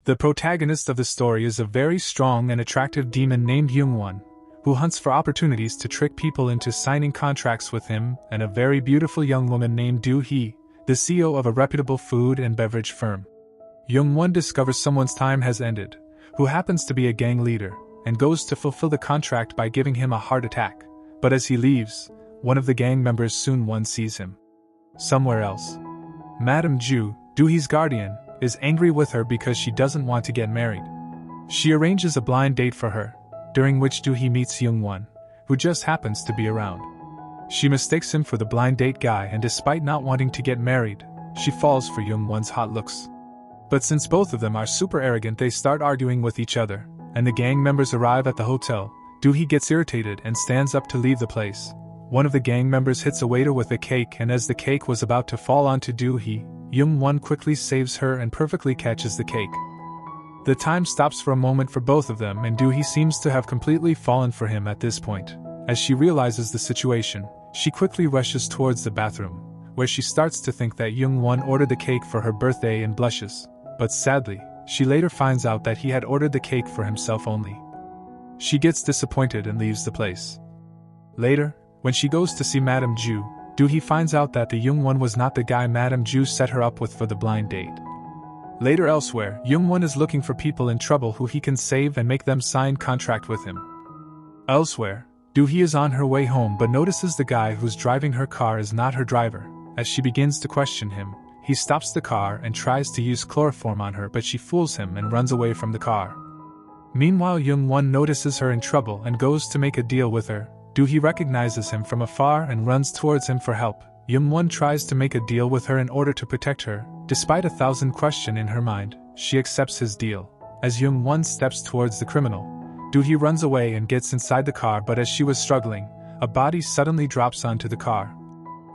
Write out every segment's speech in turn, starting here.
The protagonist of the story is a very strong and attractive demon named Young-won, who hunts for opportunities to trick people into signing contracts with him, and a very beautiful young woman named Do-hee, the CEO of a reputable food and beverage firm. Young-won discovers someone's time has ended, who happens to be a gang leader, and goes to fulfill the contract by giving him a heart attack. But as he leaves, one of the gang members Soon-won sees him somewhere else. Madame Ju, Do-hee's guardian, is angry with her because she doesn't want to get married. She arranges a blind date for her, during which Do-hee meets Young-won, who just happens to be around. She mistakes him for the blind date guy, and despite not wanting to get married, she falls for Young-won's hot looks. But since both of them are super arrogant, they start arguing with each other, and the gang members arrive at the hotel. Do-hee gets irritated and stands up to leave the place. One of the gang members hits a waiter with a cake, and as the cake was about to fall onto Do-hee, Young-won quickly saves her and perfectly catches the cake. The time stops for a moment for both of them, and Do-hee seems to have completely fallen for him at this point. As she realizes the situation, she quickly rushes towards the bathroom, where she starts to think that Young-won ordered the cake for her birthday and blushes. But sadly, she later finds out that he had ordered the cake for himself only. She gets disappointed and leaves the place. Later, when she goes to see Madame Ju, Do-hee finds out that the Young-won was not the guy Madame Ju set her up with for the blind date. Later elsewhere, Young-won is looking for people in trouble who he can save and make them sign contract with him. Elsewhere, Do-hee is on her way home but notices the guy who's driving her car is not her driver. As she begins to question him, he stops the car and tries to use chloroform on her, but she fools him and runs away from the car. Meanwhile, Young-won notices her in trouble and goes to make a deal with her. Do-hee recognizes him from afar and runs towards him for help. Young-won tries to make a deal with her in order to protect her. Despite 1,000 questions in her mind, she accepts his deal. As Young-won steps towards the criminal, Do-hee runs away and gets inside the car, but as she was struggling, a body suddenly drops onto the car.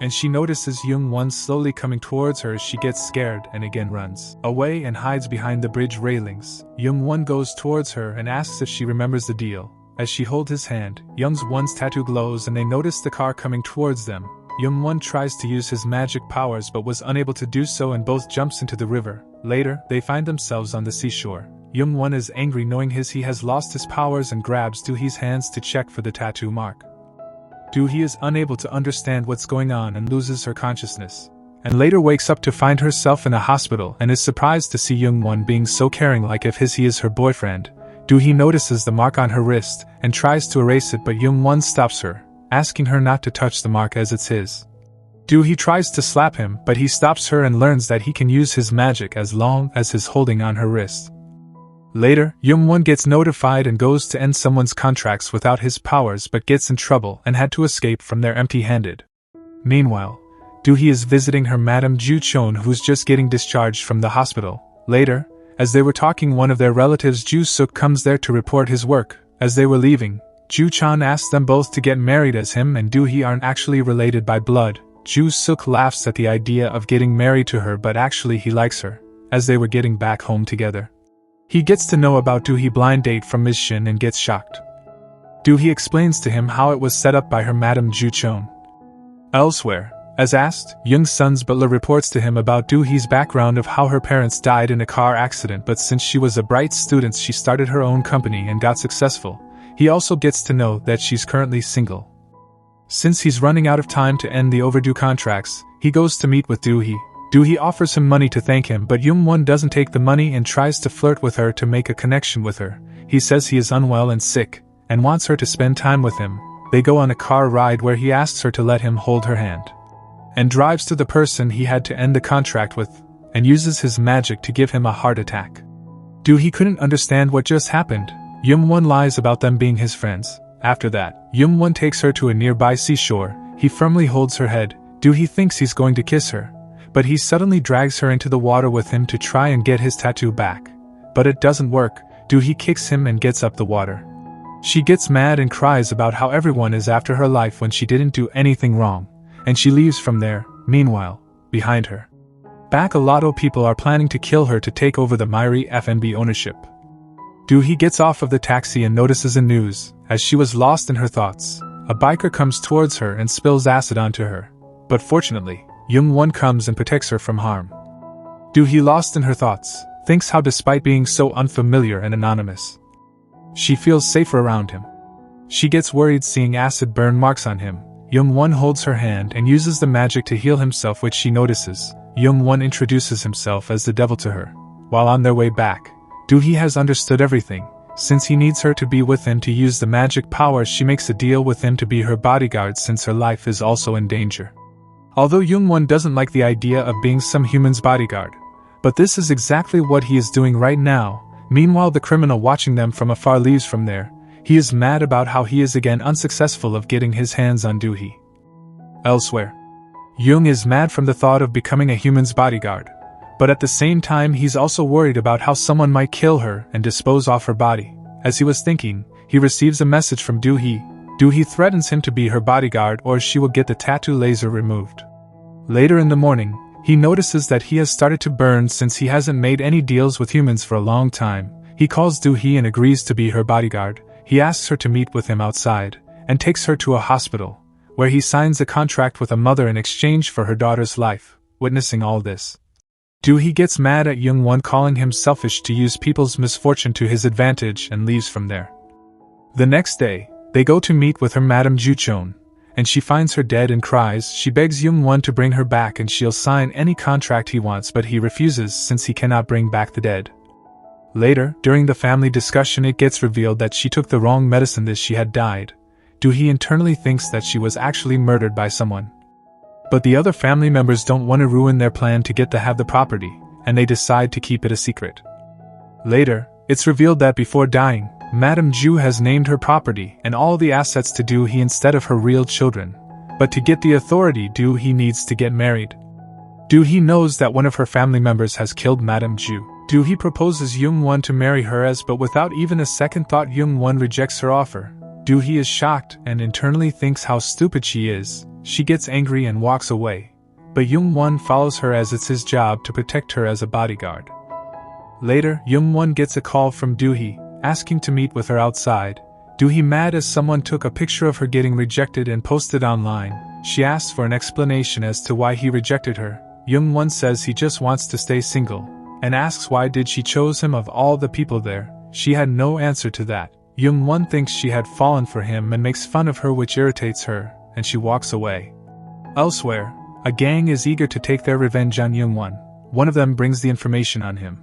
And she notices Young-won slowly coming towards her. She gets scared and again runs away and hides behind the bridge railings. Young-won goes towards her and asks if she remembers the deal. As she holds his hand, Young-won's tattoo glows and they notice the car coming towards them. Young-won tries to use his magic powers but was unable to do so and both jumps into the river. Later, they find themselves on the seashore. Young-won is angry knowing he has lost his powers and grabs Do-hee's hands to check for the tattoo mark. Do-hee is unable to understand what's going on and loses her consciousness, and later wakes up to find herself in a hospital and is surprised to see Young-won being so caring, like if he is her boyfriend. Do-hee notices the mark on her wrist and tries to erase it, but Young-won stops her, asking her not to touch the mark as it's his. Do-hee tries to slap him, but he stops her and learns that he can use his magic as long as he's holding on her wrist. Later, Young-won gets notified and goes to end someone's contracts without his powers but gets in trouble and had to escape from there empty-handed. Meanwhile, Do-hee is visiting her Madame Ju-chon, who's just getting discharged from the hospital. Later, as they were talking, one of their relatives, Ju-suk, comes there to report his work. As they were leaving, Ju-chan asks them both to get married as him and Do-hee aren't actually related by blood. Ju-suk laughs at the idea of getting married to her, but actually he likes her. As they were getting back home together, he gets to know about Do-hee blind date from Ms. Shin and gets shocked. Do-hee explains to him how it was set up by her Madame Ju-chon. Elsewhere, as asked, Young-sun's butler reports to him about Do-hee's background of how her parents died in a car accident, but since she was a bright student she started her own company and got successful. He also gets to know that she's currently single. Since he's running out of time to end the overdue contracts, he goes to meet with Do-hee. Do-hee offers him money to thank him, but Young-won doesn't take the money and tries to flirt with her to make a connection with her. He says he is unwell and sick, and wants her to spend time with him. They go on a car ride where he asks her to let him hold her hand, and drives to the person he had to end the contract with, and uses his magic to give him a heart attack. Do-hee couldn't understand what just happened. Young-won lies about them being his friends. After that, Young-won takes her to a nearby seashore. He firmly holds her head. Do-hee thinks he's going to kiss her, but he suddenly drags her into the water with him to try and get his tattoo back. But it doesn't work. Do-hee kicks him and gets up the water. She gets mad and cries about how everyone is after her life when she didn't do anything wrong, and she leaves from there. Meanwhile, behind her back, a lot of people are planning to kill her to take over the Myri FNB ownership. Do-hee gets off of the taxi and notices the news. As she was lost in her thoughts, a biker comes towards her and spills acid onto her. But fortunately, Young-won comes and protects her from harm. Do-hee, lost in her thoughts, thinks how despite being so unfamiliar and anonymous, she feels safer around him. She gets worried seeing acid burn marks on him. Young-won holds her hand and uses the magic to heal himself, which she notices. Young-won introduces himself as the devil to her. While on their way back, Do-hee has understood everything. Since he needs her to be with him to use the magic powers, she makes a deal with him to be her bodyguard since her life is also in danger. Although Young-won doesn't like the idea of being some human's bodyguard, but this is exactly what he is doing right now. Meanwhile, the criminal watching them from afar leaves from there. He is mad about how he is again unsuccessful of getting his hands on Do-hee. Elsewhere, Young is mad from the thought of becoming a human's bodyguard, but at the same time he's also worried about how someone might kill her and dispose of her body. As he was thinking, he receives a message from Do-hee. Do-hee threatens him to be her bodyguard or she will get the tattoo laser removed. Later in the morning, he notices that he has started to burn since he hasn't made any deals with humans for a long time. He calls Do-hee and agrees to be her bodyguard. He asks her to meet with him outside, and takes her to a hospital, where he signs a contract with a mother in exchange for her daughter's life. Witnessing all this, Do-hee gets mad at Young-won, calling him selfish to use people's misfortune to his advantage, and leaves from there. The next day, they go to meet with her Madame Ju-chon, and she finds her dead and cries. She begs Young-won to bring her back and she'll sign any contract he wants, but he refuses since he cannot bring back the dead. Later, during the family discussion, it gets revealed that she took the wrong medicine that she had died. Do-hee internally thinks that she was actually murdered by someone. But the other family members don't want to ruin their plan to get to have the property, and they decide to keep it a secret. Later, it's revealed that before dying, Madame Ju has named her property and all the assets to Do-hee instead of her real children. But to get the authority, Do-hee needs to get married. Do-hee knows that one of her family members has killed Madame Ju. Do-hee proposes Young-won to marry her but without even a second thought, Young-won rejects her offer. Do-hee is shocked and internally thinks how stupid she is. She gets angry and walks away. But Young-won follows her as it's his job to protect her as a bodyguard. Later, Young-won gets a call from Do-hee, asking to meet with her outside. Do-hee mad as someone took a picture of her getting rejected and posted online. She asks for an explanation as to why he rejected her. Young-won says he just wants to stay single, and asks why did she chose him of all the people there. She had no answer to that. Young-won thinks she had fallen for him and makes fun of her, which irritates her, and she walks away. Elsewhere, a gang is eager to take their revenge on Young-won. One of them brings the information on him.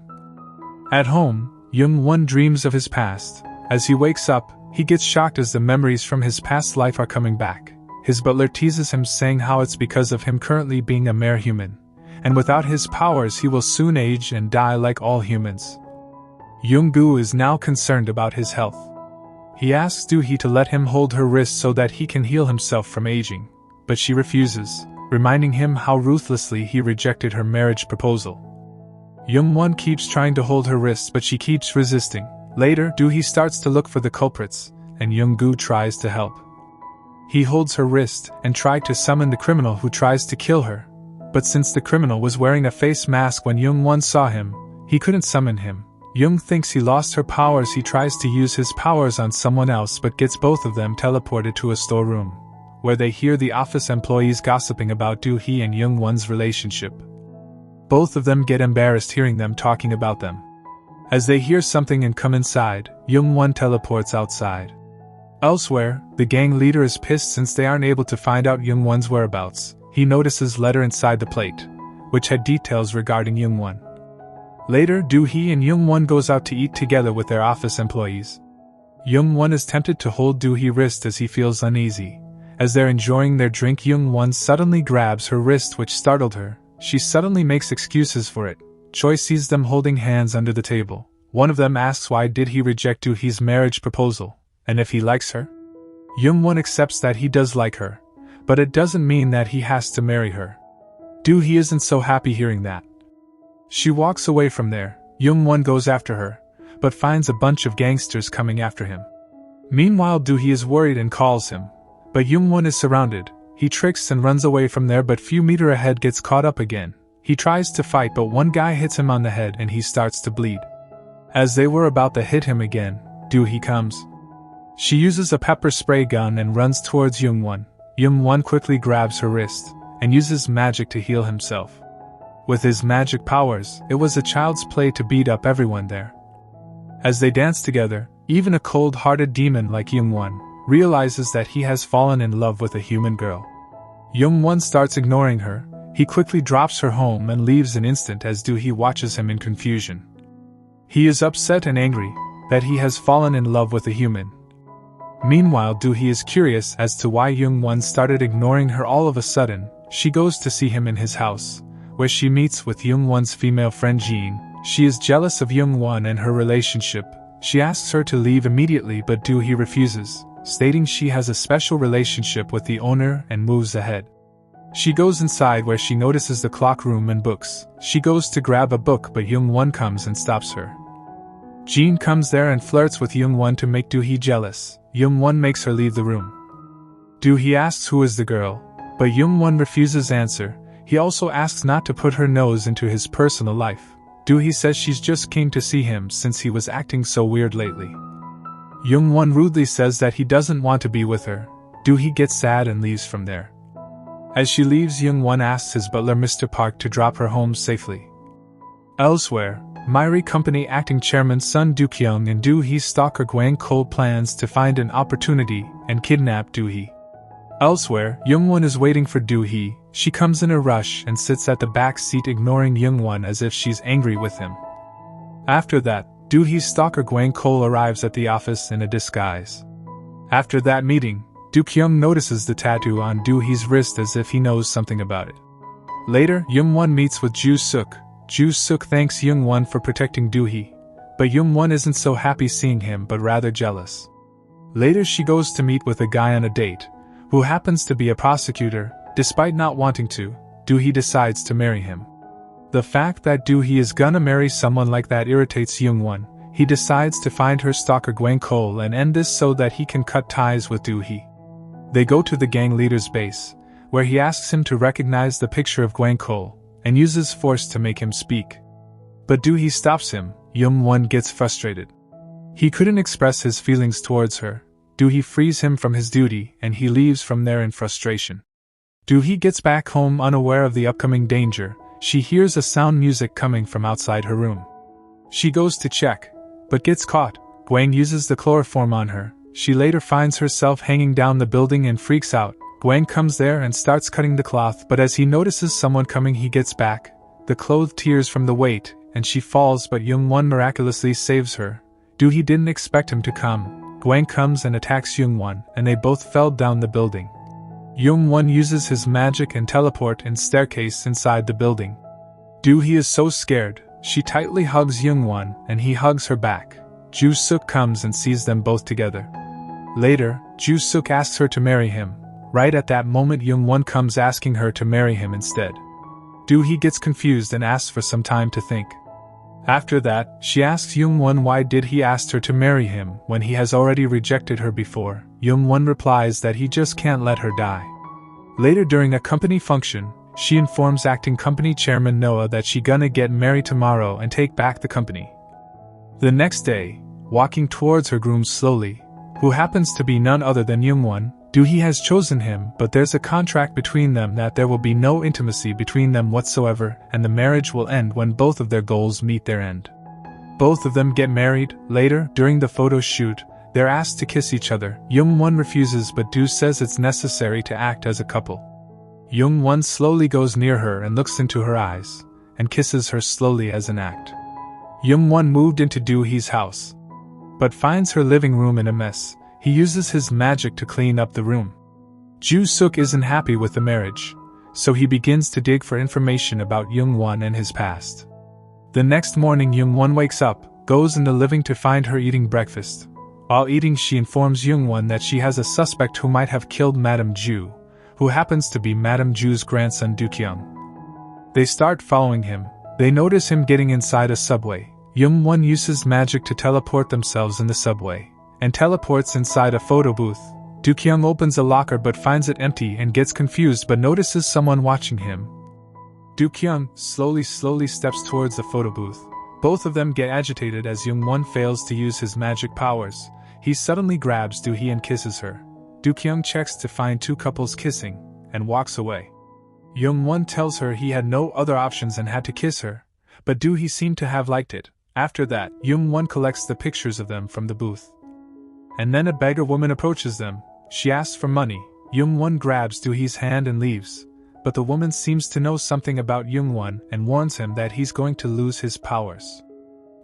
At home, Young-won dreams of his past. As he wakes up, he gets shocked as the memories from his past life are coming back. His butler teases him, saying how it's because of him currently being a mere human, and without his powers he will soon age and die like all humans. Young-gu is now concerned about his health. He asks Do-hee to let him hold her wrist so that he can heal himself from aging, but she refuses, reminding him how ruthlessly he rejected her marriage proposal. Young-won keeps trying to hold her wrist, but she keeps resisting. Later, Do-hee starts to look for the culprits, and Young-gu tries to help. He holds her wrist and tries to summon the criminal who tries to kill her. But since the criminal was wearing a face mask when Young-won saw him, he couldn't summon him. Young thinks he lost her powers. He tries to use his powers on someone else but gets both of them teleported to a storeroom, where they hear the office employees gossiping about Do-hee and Young-won's relationship. Both of them get embarrassed hearing them talking about them. As they hear something and come inside, Young-won teleports outside. Elsewhere, the gang leader is pissed since they aren't able to find out Young-won's whereabouts. He notices letter inside the plate, which had details regarding Young-won. Later, Do-hee and Young-won goes out to eat together with their office employees. Young-won is tempted to hold Do-hee's wrist as he feels uneasy. As they're enjoying their drink, Young-won suddenly grabs her wrist, which startled her. She suddenly makes excuses for it. Choi sees them holding hands under the table. One of them asks why did he reject Do-hee's marriage proposal, and if he likes her. Young-won accepts that he does like her, but it doesn't mean that he has to marry her. Do-hee isn't so happy hearing that. She walks away from there. Young-won goes after her, but finds a bunch of gangsters coming after him. Meanwhile, Do-hee is worried and calls him, but Young-won is surrounded. He tricks and runs away from there, but few meters ahead gets caught up again. He tries to fight, but one guy hits him on the head and he starts to bleed. As they were about to hit him again, Do-hee comes. She uses a pepper spray gun and runs towards Young-won. Young-won quickly grabs her wrist and uses magic to heal himself. With his magic powers, it was a child's play to beat up everyone there. As they dance together, even a cold-hearted demon like Young-won realizes that he has fallen in love with a human girl. Young-won starts ignoring her. He quickly drops her home and leaves an instant as Do-hee watches him in confusion. He is upset and angry that he has fallen in love with a human. Meanwhile, Do-hee is curious as to why Young-won started ignoring her all of a sudden. She goes to see him in his house, where she meets with Young-won's female friend Jean. She is jealous of Young-won and her relationship. She asks her to leave immediately, but Do-hee refuses, stating she has a special relationship with the owner and moves ahead. She goes inside where she notices the clock room and books. She goes to grab a book, but Young-won comes and stops her. Jean comes there and flirts with Young-won to make Do-hee jealous. Young-won makes her leave the room. Do-hee asks who is the girl, but Young-won refuses answer. He also asks not to put her nose into his personal life. Do-hee says she's just came to see him since he was acting so weird lately. Young-won rudely says that he doesn't want to be with her. Do-hee gets sad and leaves from there. As she leaves, Young-won asks his butler Mr. Park to drop her home safely. Elsewhere, Myri Company acting chairman Sun Do-kyung and Do-hee's stalker Gwang Cole plans to find an opportunity and kidnap Do-hee. Elsewhere, Young-won is waiting for Do-hee. She comes in a rush and sits at the back seat, ignoring Young-won as if she's angry with him. After that, Do-hee's stalker Gwang Cole arrives at the office in a disguise. After that meeting, Do-kyung notices the tattoo on Do-hee's wrist as if he knows something about it. Later, Young-won meets with Ju-suk. Ju-suk thanks Young-won for protecting Do-hee, but Young-won isn't so happy seeing him but rather jealous. Later she goes to meet with a guy on a date, who happens to be a prosecutor. Despite not wanting to, Do-hee decides to marry him. The fact that Do-hee is gonna marry someone like that irritates Young-won. He decides to find her stalker Gwang Cole and end this so that he can cut ties with Do-hee. They go to the gang leader's base, where he asks him to recognize the picture of Gwang Cole, and uses force to make him speak. But Do-hee stops him. Young-won gets frustrated. He couldn't express his feelings towards her. Do-hee frees him from his duty and he leaves from there in frustration. Do-hee gets back home unaware of the upcoming danger. She hears a sound music coming from outside her room. She goes to check, but gets caught. Gwang uses the chloroform on her. She later finds herself hanging down the building and freaks out. Gwang comes there and starts cutting the cloth, but as he notices someone coming, he gets back. The cloth tears from the weight, and she falls, but Young-won miraculously saves her. Do-hee didn't expect him to come. Gwang comes and attacks Young-won, and they both fell down the building. Young-won uses his magic and teleport and staircase inside the building. Do-hee is so scared, she tightly hugs Young-won, and he hugs her back. Ju-suk comes and sees them both together. Later, Ju-suk asks her to marry him. Right at that moment, Young-won comes asking her to marry him instead. Do-hee gets confused and asks for some time to think. After that, she asks Young-won why did he ask her to marry him when he has already rejected her before. Young-won replies that he just can't let her die. Later, during a company function, she informs acting company chairman Noah that she gonna get married tomorrow and take back the company. The next day, walking towards her groom slowly, who happens to be none other than Young-won, Do-hee has chosen him, but there's a contract between them that there will be no intimacy between them whatsoever, and the marriage will end when both of their goals meet their end. Both of them get married. Later, during the photo shoot, they're asked to kiss each other. Young-won refuses, but Do says it's necessary to act as a couple. Young-won slowly goes near her and looks into her eyes, and kisses her slowly as an act. Young-won moved into Do-hee's house, but finds her living room in a mess. He uses his magic to clean up the room. Ju-suk isn't happy with the marriage, so he begins to dig for information about Young-won and his past. The next morning, Young-won wakes up, goes in the living to find her eating breakfast. While eating, she informs Young-won that she has a suspect who might have killed Madame Ju, who happens to be Madame Ju's grandson Do-kyung. They start following him. They notice him getting inside a subway. Young-won uses magic to teleport themselves in the subway, and teleports inside a photo booth. Do-kyung opens a locker but finds it empty and gets confused but notices someone watching him. Do-kyung slowly steps towards the photo booth. Both of them get agitated as Young-won fails to use his magic powers. He suddenly grabs Do-hee and kisses her. Do-kyung checks to find two couples kissing, and walks away. Young-won tells her he had no other options and had to kiss her, but Do-hee seemed to have liked it. After that, Young-won collects the pictures of them from the booth. And then a beggar woman approaches them. She asks for money. Young-won grabs Do-hee's hand and leaves, but the woman seems to know something about Young-won and warns him that he's going to lose his powers.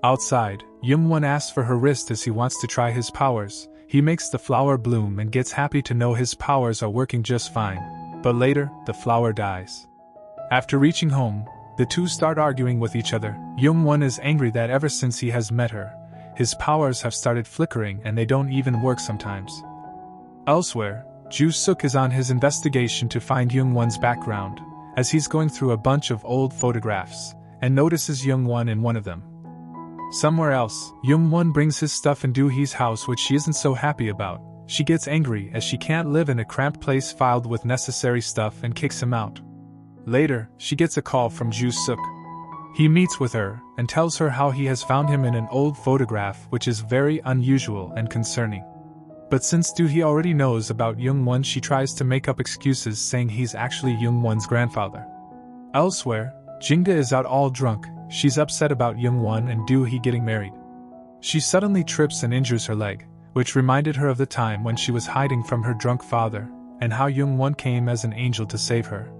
Outside, Young-won asks for her wrist as he wants to try his powers. He makes the flower bloom and gets happy to know his powers are working just fine, but later, the flower dies. After reaching home, the two start arguing with each other. Young-won is angry that ever since he has met her, his powers have started flickering and they don't even work sometimes. Elsewhere, Joo-suk is on his investigation to find Young-won's background, as he's going through a bunch of old photographs, and notices Young-won in one of them. Somewhere else, Young-won brings his stuff in Do-hee's house, which she isn't so happy about. She gets angry as she can't live in a cramped place filled with necessary stuff and kicks him out. Later, she gets a call from Joo-suk. He meets with her and tells her how he has found him in an old photograph, which is very unusual and concerning. But since Do-hee already knows about Young-won, she tries to make up excuses saying he's actually Young-won's grandfather. Elsewhere, Jinga is out all drunk. She's upset about Young-won and Do-hee getting married. She suddenly trips and injures her leg, which reminded her of the time when she was hiding from her drunk father, and how Young-won came as an angel to save her.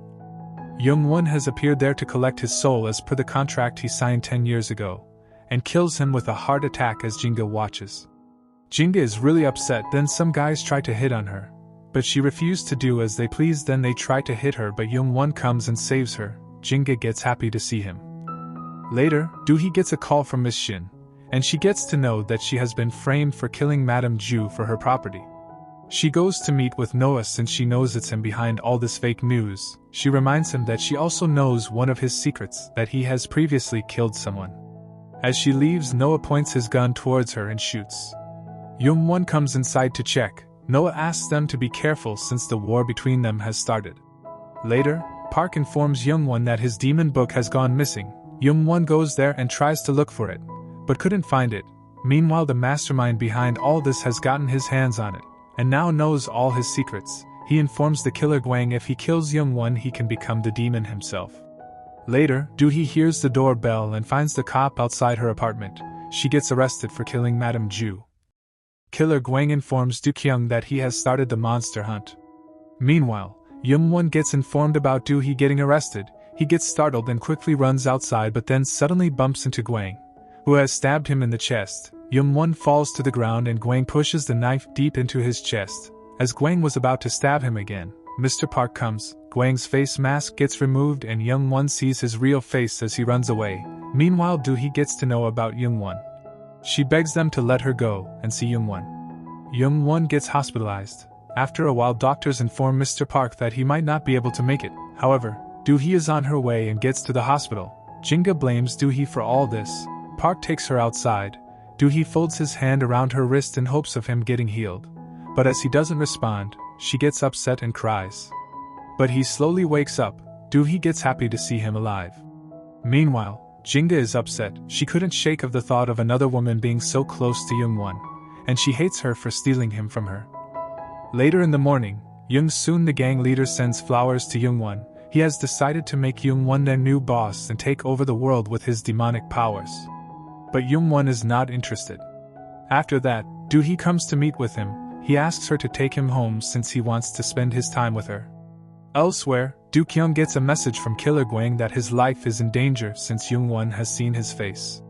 Young-won has appeared there to collect his soul as per the contract he signed 10 years ago, and kills him with a heart attack as Jinga watches. Jinga is really upset. Then some guys try to hit on her, but she refused to do as they please. Then they try to hit her, but Young-won comes and saves her. Jinga gets happy to see him. Later, Do-hee gets a call from Miss Shin, and she gets to know that she has been framed for killing Madame Ju for her property. She goes to meet with Noah since she knows it's him behind all this fake news. She reminds him that she also knows one of his secrets, that he has previously killed someone. As she leaves, Noah points his gun towards her and shoots. Young-won comes inside to check. Noah asks them to be careful since the war between them has started. Later, Park informs Young-won that his demon book has gone missing. Young-won goes there and tries to look for it, but couldn't find it. Meanwhile, the mastermind behind all this has gotten his hands on it, and now knows all his secrets. He informs the killer Gwang if he kills Young-won he can become the demon himself. Later, Do-hee hears the doorbell and finds the cop outside her apartment. She gets arrested for killing Madame Ju. Killer Gwang informs Do-kyung that he has started the monster hunt. Meanwhile, Young-won gets informed about Do-hee getting arrested. He gets startled and quickly runs outside, but then suddenly bumps into Gwang, who has stabbed him in the chest. Young-won falls to the ground and Gwang pushes the knife deep into his chest. As Gwang was about to stab him again, Mr. Park comes. Gwang's face mask gets removed and Young-won sees his real face as he runs away. Meanwhile, Do-hee gets to know about Young-won. She begs them to let her go and see Young-won. Young-won gets hospitalized. After a while, doctors inform Mr. Park that he might not be able to make it. However, Do-hee is on her way and gets to the hospital. Jinga blames Do-hee for all this. Park takes her outside. Do-hee folds his hand around her wrist in hopes of him getting healed. But as he doesn't respond, she gets upset and cries. But he slowly wakes up. Do-hee gets happy to see him alive. Meanwhile, Jinga is upset. She couldn't shake of the thought of another woman being so close to Young-won, and she hates her for stealing him from her. Later in the morning, Young-soon, the gang leader, sends flowers to Young-won. He has decided to make Young-won their new boss and take over the world with his demonic powers. But Young-won is not interested. After that, Do-hee comes to meet with him. He asks her to take him home since he wants to spend his time with her. Elsewhere, Do-kyung gets a message from Killer Gwang that his life is in danger since Young-won has seen his face.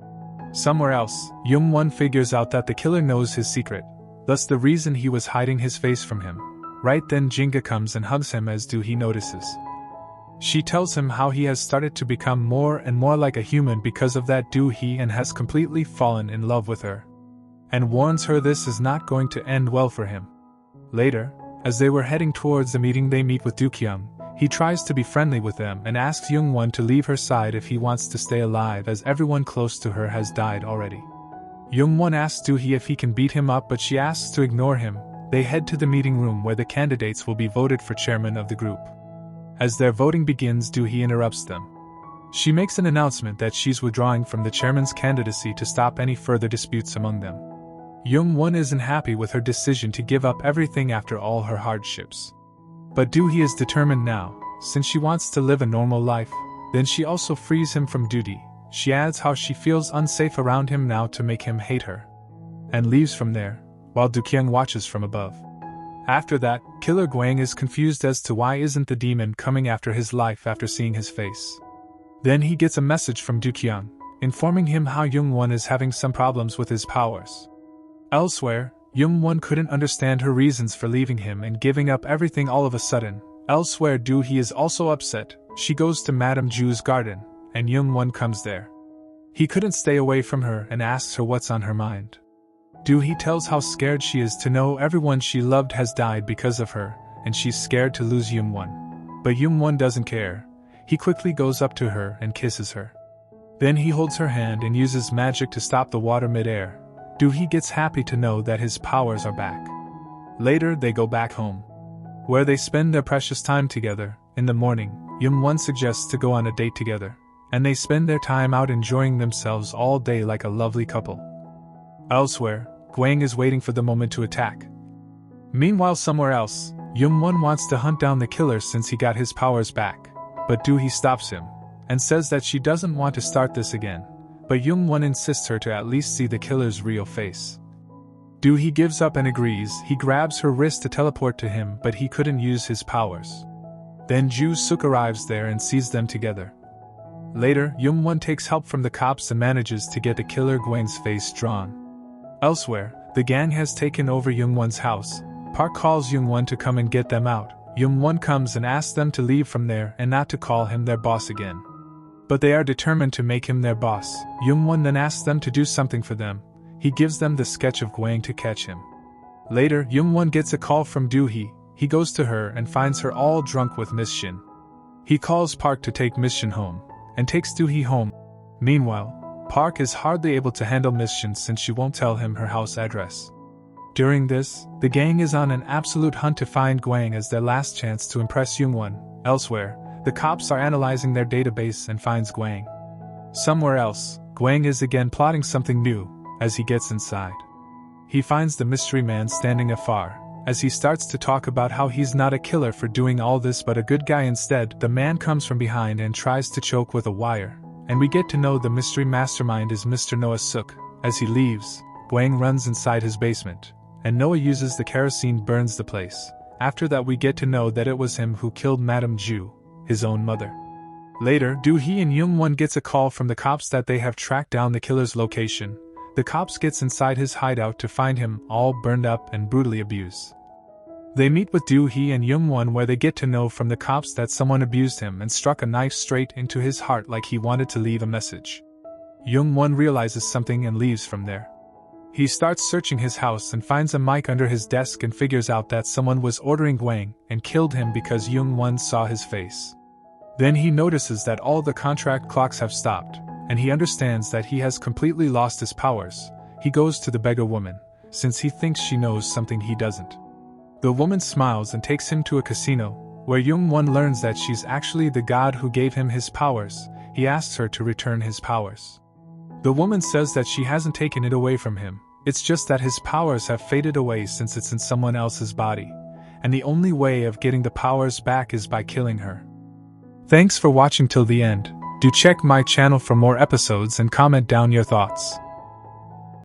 Somewhere else, Young-won figures out that the killer knows his secret, thus the reason he was hiding his face from him. Right then, Jinga comes and hugs him as Do-hee notices. She tells him how he has started to become more and more like a human because of that Do-hee and has completely fallen in love with her, and warns her this is not going to end well for him. Later, as they were heading towards the meeting, they meet with Do-kyung. He tries to be friendly with them and asks Young-won to leave her side if he wants to stay alive, as everyone close to her has died already. Young-won asks Do-hee if he can beat him up, but she asks to ignore him. They head to the meeting room where the candidates will be voted for chairman of the group. As their voting begins, Do-hee interrupts them. She makes an announcement that she's withdrawing from the chairman's candidacy to stop any further disputes among them. Young-won isn't happy with her decision to give up everything after all her hardships. But Do-hee is determined now, since she wants to live a normal life. Then she also frees him from duty. She adds how she feels unsafe around him now to make him hate her, and leaves from there, while Dukyung watches from above. After that, Killer Gwang is confused as to why isn't the demon coming after his life after seeing his face. Then he gets a message from Dukyung, informing him how Young-won is having some problems with his powers. Elsewhere, Young-won couldn't understand her reasons for leaving him and giving up everything all of a sudden. Elsewhere, Do-hee is also upset. She goes to Madame Ju's garden, and Young-won comes there. He couldn't stay away from her and asks her what's on her mind. Do-hee tells how scared she is to know everyone she loved has died because of her, and she's scared to lose Young-won. But Young-won doesn't care. He quickly goes up to her and kisses her. Then he holds her hand and uses magic to stop the water mid-air. Do-hee gets happy to know that his powers are back. Later, they go back home, where they spend their precious time together. In the morning, Young-won suggests to go on a date together, and they spend their time out enjoying themselves all day like a lovely couple. Elsewhere, Gwang is waiting for the moment to attack. Meanwhile, somewhere else, Young-won wants to hunt down the killer since he got his powers back, but Do-hee stops him, and says that she doesn't want to start this again, but Young-won insists her to at least see the killer's real face. Do-hee gives up and agrees. He grabs her wrist to teleport to him, but he couldn't use his powers. Then Ju-suk arrives there and sees them together. Later, Young-won takes help from the cops and manages to get the killer Gwang's face drawn. Elsewhere, the gang has taken over Young-won's house. Park calls Young-won to come and get them out. Young-won comes and asks them to leave from there and not to call him their boss again. But they are determined to make him their boss. Young-won then asks them to do something for them. He gives them the sketch of Gwang to catch him. Later, Young-won gets a call from Do-hee. He goes to her and finds her all drunk with Miss Shin. He calls Park to take Miss Shin home, and takes Do-hee home. Meanwhile, Park is hardly able to handle Miss Shin since she won't tell him her house address. During this, the gang is on an absolute hunt to find Gwang as their last chance to impress Young-won. Elsewhere, the cops are analyzing their database and finds Gwang. Somewhere else, Gwang is again plotting something new. As he gets inside, he finds the mystery man standing afar. As he starts to talk about how he's not a killer for doing all this but a good guy instead, the man comes from behind and tries to choke with a wire, and we get to know the mystery mastermind is Mr. Noah Suk. As he leaves, Gwang runs inside his basement, and Noah uses the kerosene burns the place. After that, we get to know that it was him who killed Madame Ju, his own mother. Later, Do-hee and Young-won gets a call from the cops that they have tracked down the killer's location. The cops gets inside his hideout to find him all burned up and brutally abused. They meet with Do-hee and Young-won where they get to know from the cops that someone abused him and struck a knife straight into his heart like he wanted to leave a message. Young-won realizes something and leaves from there. He starts searching his house and finds a mic under his desk and figures out that someone was ordering Gwang and killed him because Young-won saw his face. Then he notices that all the contract clocks have stopped, and he understands that he has completely lost his powers. He goes to the beggar woman, since he thinks she knows something he doesn't. The woman smiles and takes him to a casino, where Young-won learns that she's actually the god who gave him his powers. He asks her to return his powers. The woman says that she hasn't taken it away from him, it's just that his powers have faded away since it's in someone else's body, and the only way of getting the powers back is by killing her. Thanks for watching till the end. Do check my channel for more episodes and comment down your thoughts.